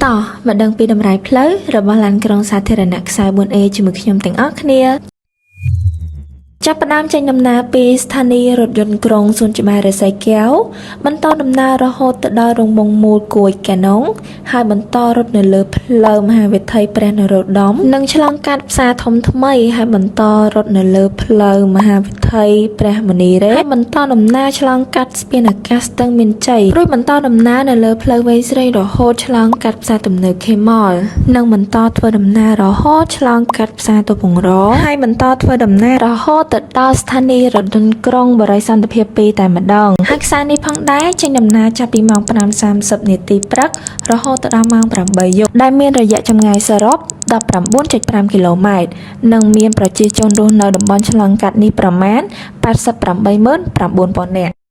តោះមកដឹងពីតម្រៃផ្លូវរបស់ឡានក្រុងសាធារណៈខ្សែ 4A ជាមួយខ្ញុំទាំងអស់គ្នាចាប់ផ្ដើមចេញដំណើរពីស្ថានីយ៍រថយន្តក្រុងសួនច្បាររសីកែវបន្តដំណើររហូតទៅដល់រង្វង់មូលគួយកាណុងហើយបន្តរត់នៅលើផ្លូវមហាវិថីព្រះនរោត្តមនិងឆ្លងកាត់ផ្សារធំថ្មីហើយបន្តរត់នៅលើផ្លូវមហាវិថីព្រះមុនីរ៉េហើយបន្តដំណើរឆ្លងកាត់ស្ពានអាកាសស្ទឹងមានជ័យរួចបន្តដំណើរនៅលើផ្លូវវែងស្រីរហូតឆ្លងកាត់ផ្សារទំនើបខេមលនិងបន្តធ្វើដំណើររហូតឆ្លងកាត់ផ្សារទុពងរហើយបន្តធ្វើដំណើររហូតទៅដល់ស្ថានីយ៍រថយន្តក្រុងបរិយាសន្តិភាព2តែម្ដងហើយខ្សែនេះផងដែរចេញដំណើរចាប់ពីម៉ោង 5:30 នាទីព្រឹករហូតទៅដល់ម៉ោង 8 យប់ដែលមានរយៈចម្ងាយសរុប 19.5 គីឡូម៉ែត្រនិងមានប្រជាជនរស់នៅតំបន់ឆ្លងកាត់នេះប្រមាណ 88,900 នាក់